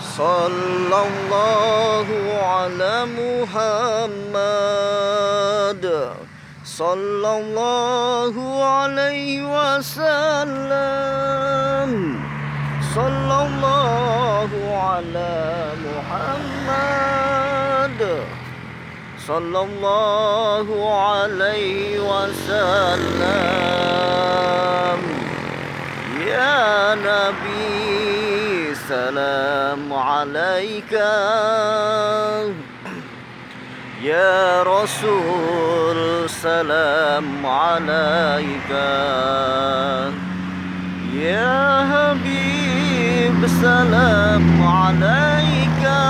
Sallallahu ala Muhammad. Sallallahu alaihi wasallam. Sallallahu ala Muhammad. Sallallahu alaihi wasallam. Ya Nabi, salam alaika. Ya Rasul, salam alaika. Ya Habib, salam alaika.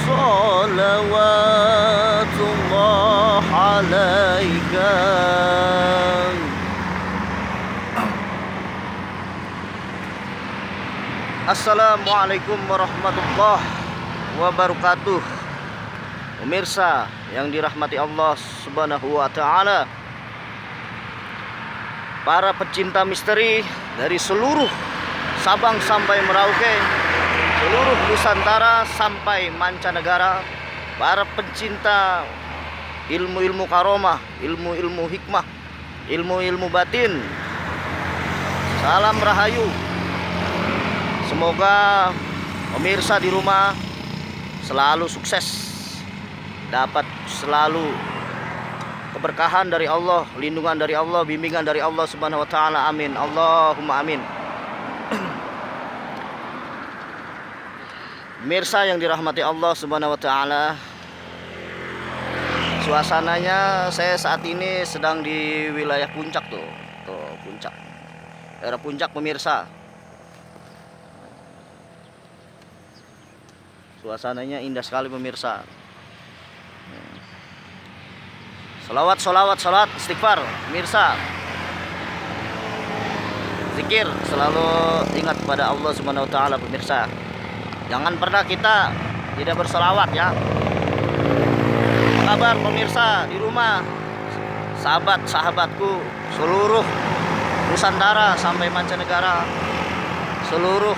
Salawatullah alaika. Assalamualaikum warahmatullahi wabarakatuh. Pemirsa yang dirahmati Allah Subhanahu wa taala, para pecinta misteri dari seluruh Sabang sampai Merauke, seluruh Nusantara sampai mancanegara, para pencinta ilmu-ilmu karomah, ilmu-ilmu hikmah, ilmu-ilmu batin, salam rahayu. Semoga pemirsa di rumah selalu sukses, dapat selalu keberkahan dari Allah, lindungan dari Allah, bimbingan dari Allah Subhanahu wa taala. Amin. Allahumma amin. Pemirsa yang dirahmati Allah Subhanahu wa taala, suasananya saya saat ini sedang di wilayah Puncak tuh. Puncak. Daerah Puncak pemirsa. Suasananya indah sekali pemirsa. Salawat, istighfar pemirsa. Zikir, selalu ingat kepada Allah Subhanahu wa taala pemirsa. Jangan pernah kita tidak berselawat ya. Apa kabar pemirsa di rumah? Sahabat-sahabatku seluruh Nusantara sampai mancanegara, seluruh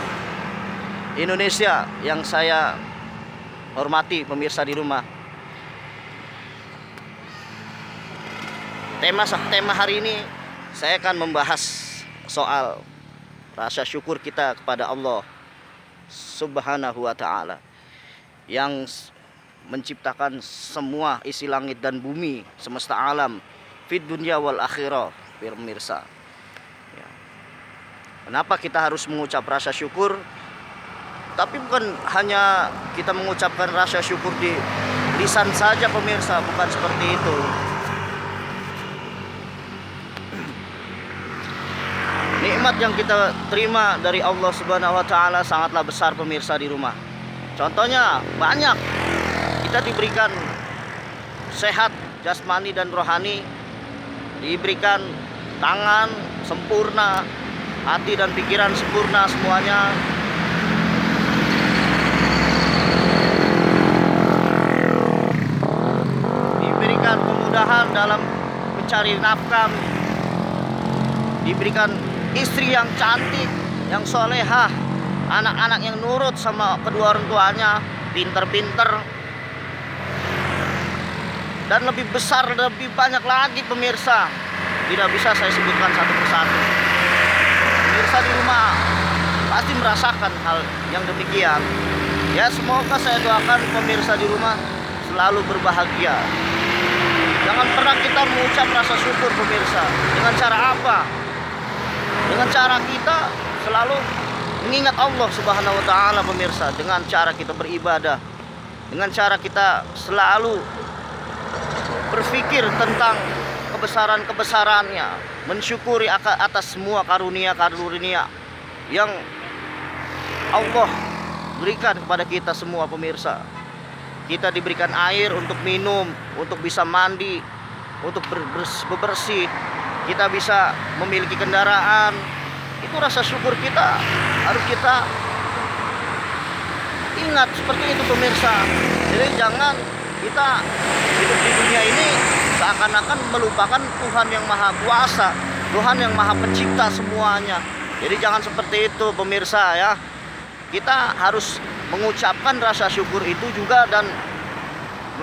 Indonesia yang saya hormati pemirsa di rumah. Tema hari ini saya akan membahas soal rasa syukur kita kepada Allah Subhanahu wa taala yang menciptakan semua isi langit dan bumi, semesta alam, fid dunya wal akhirah, pemirsa. Ya. Kenapa kita harus mengucap rasa syukur? Tapi bukan hanya kita mengucapkan rasa syukur di lisan saja pemirsa, bukan seperti itu. Nikmat yang kita terima dari Allah Subhanahu wa taala sangatlah besar pemirsa di rumah. Contohnya banyak. Kita diberikan sehat jasmani dan rohani, diberikan tangan sempurna, hati dan pikiran sempurna semuanya. Diberikan kemudahan dalam mencari nafkah, diberikan istri yang cantik, yang solehah, anak-anak yang nurut sama kedua orang tuanya, pinter-pinter, dan lebih besar, lebih banyak lagi pemirsa. Tidak bisa saya sebutkan satu persatu. Pemirsa di rumah pasti merasakan hal yang demikian. Ya, semoga saya doakan pemirsa di rumah selalu berbahagia. Jangan pernah kita mengucap rasa syukur pemirsa. Dengan cara apa? Dengan cara kita selalu mengingat Allah Subhanahu wa taala pemirsa, dengan cara kita beribadah, dengan cara kita selalu berpikir tentang kebesaran-kebesarannya, mensyukuri atas semua karunia-karunia yang Allah berikan kepada kita semua pemirsa. Kita diberikan air untuk minum, untuk bisa mandi, untuk bebersih. Kita bisa memiliki kendaraan. Itu rasa syukur kita harus kita ingat seperti itu pemirsa. Jadi jangan kita hidup di dunia ini seakan-akan melupakan Tuhan yang Maha Kuasa, Tuhan yang Maha Pencipta semuanya. Jadi jangan seperti itu pemirsa ya. kita harus mengucapkan rasa syukur itu juga dan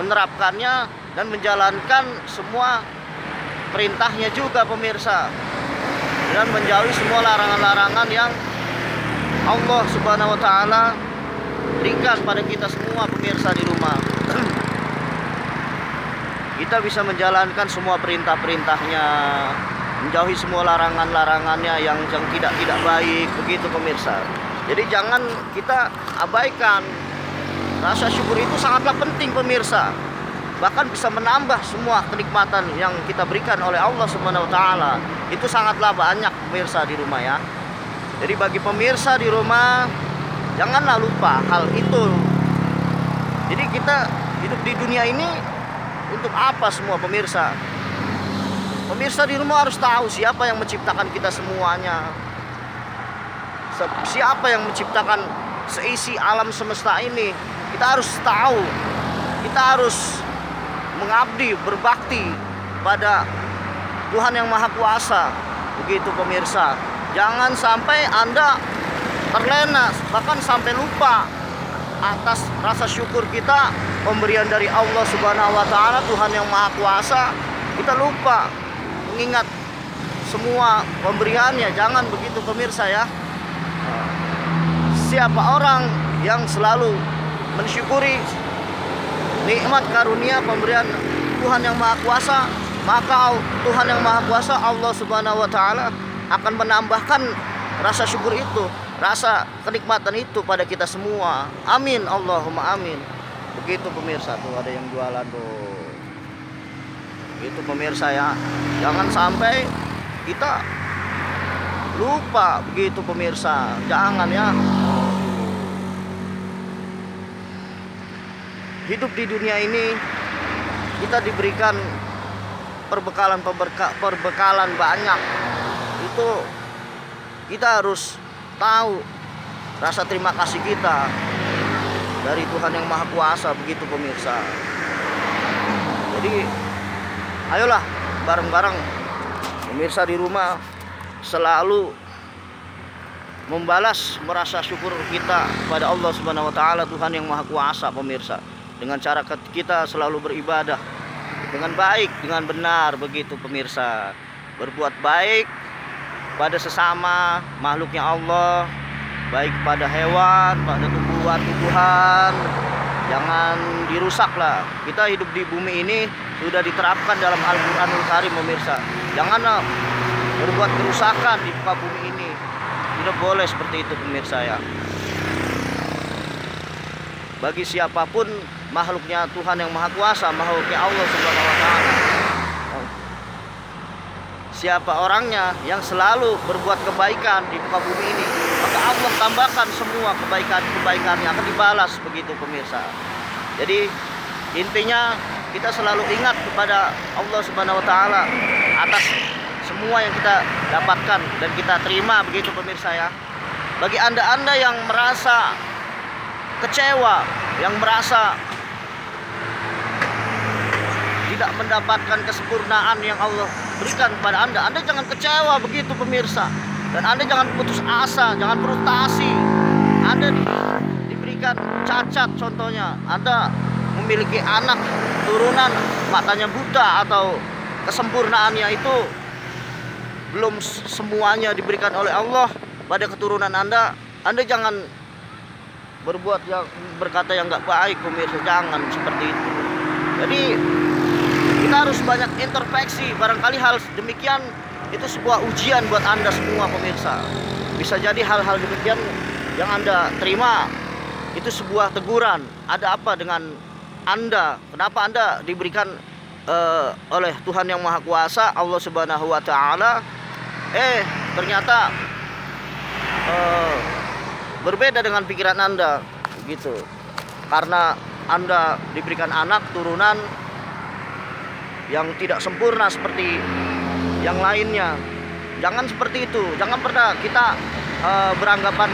menerapkannya dan menjalankan semua perintahnya juga pemirsa, dan menjauhi semua larangan-larangan yang Allah Subhanahu wa taala berikan pada kita semua pemirsa di rumah. Kita bisa menjalankan semua perintah-perintahnya, menjauhi semua larangan-larangannya yang tidak baik, begitu pemirsa. Jadi jangan kita abaikan. Rasa syukur itu sangatlah penting pemirsa. Bahkan bisa menambah semua kenikmatan yang kita berikan oleh Allah Subhanahu wa taala. Itu sangatlah banyak pemirsa di rumah ya. Jadi bagi pemirsa di rumah, janganlah lupa hal itu. Jadi kita hidup di dunia ini untuk apa semua pemirsa? Pemirsa di rumah harus tahu siapa yang menciptakan kita semuanya. Siapa yang menciptakan seisi alam semesta ini. Kita harus tahu. Kita harus mengabdi, berbakti pada Tuhan yang Maha Kuasa. Begitu pemirsa. Jangan sampai Anda terlena, bahkan sampai lupa atas rasa syukur kita, pemberian dari Allah Subhanahu wa taala, Tuhan yang Maha Kuasa. Kita lupa mengingat semua pemberiannya. Jangan begitu pemirsa ya. Siapa orang yang selalu mensyukuri nikmat karunia pemberian Tuhan yang Maha Kuasa, maka Tuhan yang Maha Kuasa, Allah Subhanahu wa taala, akan menambahkan rasa syukur itu, rasa kenikmatan itu pada kita semua. Amin, Allahumma amin. Begitu pemirsa. Tuh ada yang jualan tuh. Itu pemirsa ya. Jangan sampai kita lupa, begitu pemirsa. Jangan ya. Hidup di dunia ini kita diberikan perbekalan banyak. Itu kita harus tahu rasa terima kasih kita dari Tuhan yang Maha Kuasa, begitu pemirsa. Jadi ayolah bareng-bareng pemirsa di rumah selalu membalas merasa syukur kita kepada Allah Subhanahu wa taala, Tuhan yang Maha Kuasa pemirsa, dengan cara kita selalu beribadah dengan baik, dengan benar, begitu pemirsa. Berbuat baik pada sesama makhluknya Allah, baik pada hewan, pada tumbuhan. Jangan dirusaklah. Kita hidup di bumi ini sudah diterapkan dalam Al-Qur'anul Karim pemirsa. Janganlah berbuat kerusakan di muka bumi ini. Tidak boleh seperti itu pemirsa ya. Bagi siapapun makhluknya Tuhan yang Maha Kuasa, makhluknya Allah Subhanahu wa taala, siapa orangnya yang selalu berbuat kebaikan di muka bumi ini, maka Allah tambahkan semua kebaikan-kebaikannya, akan dibalas, begitu pemirsa. Jadi intinya kita selalu ingat kepada Allah Subhanahu wa taala atas semua yang kita dapatkan dan kita terima, begitu pemirsa ya. Bagi Anda yang merasa kecewa, yang merasa tidak mendapatkan kesempurnaan yang Allah berikan kepada Anda jangan kecewa, begitu pemirsa. Dan Anda jangan putus asa, jangan frustasi. Anda diberikan cacat, contohnya Anda memiliki anak turunan matanya buta, atau kesempurnaannya itu belum semuanya diberikan oleh Allah pada keturunan Anda jangan berkata yang nggak baik pemirsa. Jangan seperti itu. Jadi kita harus banyak introspeksi. Barangkali hal demikian itu sebuah ujian buat Anda semua pemirsa. Bisa jadi hal-hal demikian yang Anda terima itu sebuah teguran. Ada apa dengan Anda? Kenapa Anda diberikan oleh Tuhan yang Maha Kuasa, Allah Subhanahu wa taala, ternyata berbeda dengan pikiran Anda, gitu. Karena Anda diberikan anak turunan yang tidak sempurna seperti yang lainnya. Jangan seperti itu. Jangan pernah kita beranggapan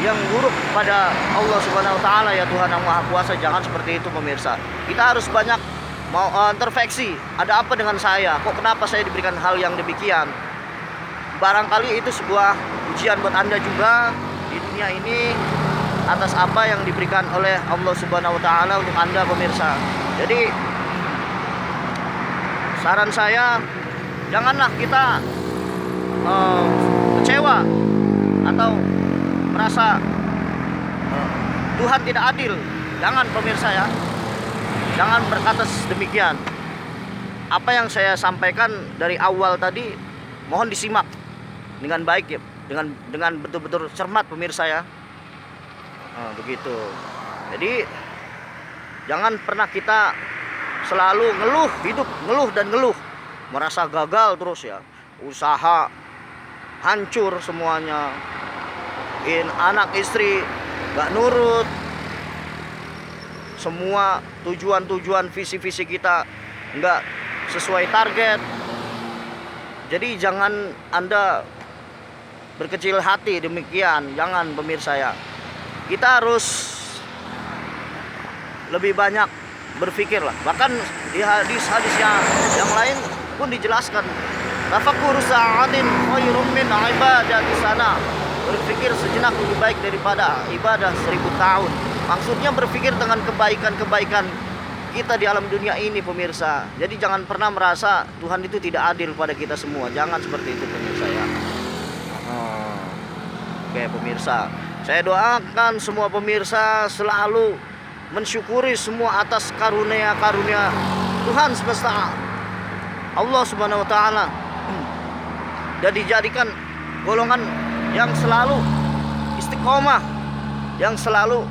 yang buruk pada Allah Subhanahu wa taala, ya Tuhan yang Maha Kuasa. Jangan seperti itu pemirsa. Kita harus banyak introspeksi. Ada apa dengan saya? Kok kenapa saya diberikan hal yang demikian? Barangkali itu sebuah ujian buat Anda juga di dunia ini atas apa yang diberikan oleh Allah Subhanahu wa taala untuk Anda pemirsa. Jadi saran saya, janganlah kita kecewa atau merasa Tuhan tidak adil. Jangan pemirsa ya. Jangan berkata demikian. Apa yang saya sampaikan dari awal tadi mohon disimak dengan baik ya, dengan betul-betul cermat pemirsa ya. Begitu. Jadi jangan pernah kita selalu ngeluh, hidup ngeluh dan ngeluh, merasa gagal terus ya, usaha hancur semuanya, anak istri gak nurut, semua tujuan visi-visi kita nggak sesuai target. Jadi jangan Anda berkecil hati demikian, jangan pemirsa ya. Kita harus lebih banyak berpikir lah. Bahkan di hadis-hadis yang lain pun dijelaskan, tafakkur sa'atin khairum min ibadati sana. Berpikir sejenak lebih baik daripada ibadah 1000 tahun. Maksudnya berpikir dengan kebaikan-kebaikan kita di alam dunia ini pemirsa. Jadi jangan pernah merasa Tuhan itu tidak adil pada kita semua. Jangan seperti itu pemirsa ya. Oke pemirsa, saya doakan semua pemirsa selalu mensyukuri semua atas karunia-karunia Tuhan semesta Allah Subhanahu wa taala, dan dijadikan golongan yang selalu istiqomah, yang selalu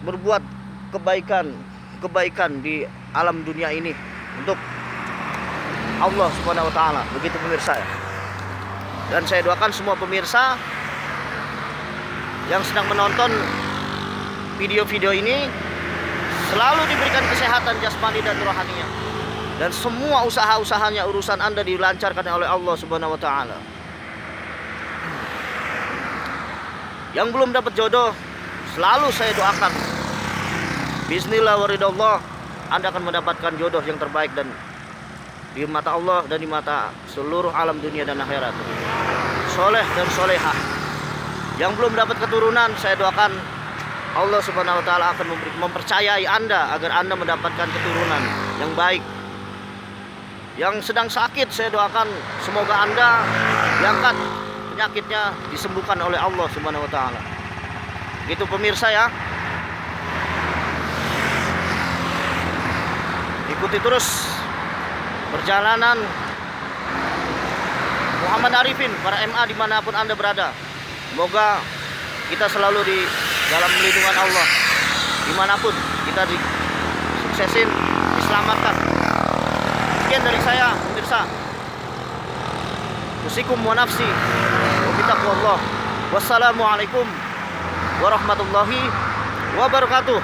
berbuat kebaikan di alam dunia ini untuk Allah Subhanahu wa taala. Begitu pemirsa ya. Dan saya doakan semua pemirsa yang sedang menonton video-video ini selalu diberikan kesehatan jasmani dan rohaninya, dan semua usaha-usahanya, urusan Anda dilancarkan oleh Allah Subhanahu wa taala. Yang belum dapat jodoh, selalu saya doakan bismillah waridallah, Anda akan mendapatkan jodoh yang terbaik dan di mata Allah dan di mata seluruh alam dunia dan akhirat. Soleh dan solehah. Yang belum dapat keturunan, saya doakan Allah Subhanahu wa taala akan mempercayai Anda agar Anda mendapatkan keturunan yang baik. Yang sedang sakit, saya doakan semoga Anda diangkat penyakitnya, disembuhkan oleh Allah Subhanahu wa taala. Gitu pemirsa ya. Ikuti terus perjalanan Muhammad Arifin, para MA dimanapun Anda berada. Semoga kita selalu di dalam lindungan Allah, dimanapun kita disuksesin, diselamatkan. Sekian dari saya pemirsa. Usikum wa nafsi wa bitaqwallah. Wassalamualaikum warahmatullahi wabarakatuh.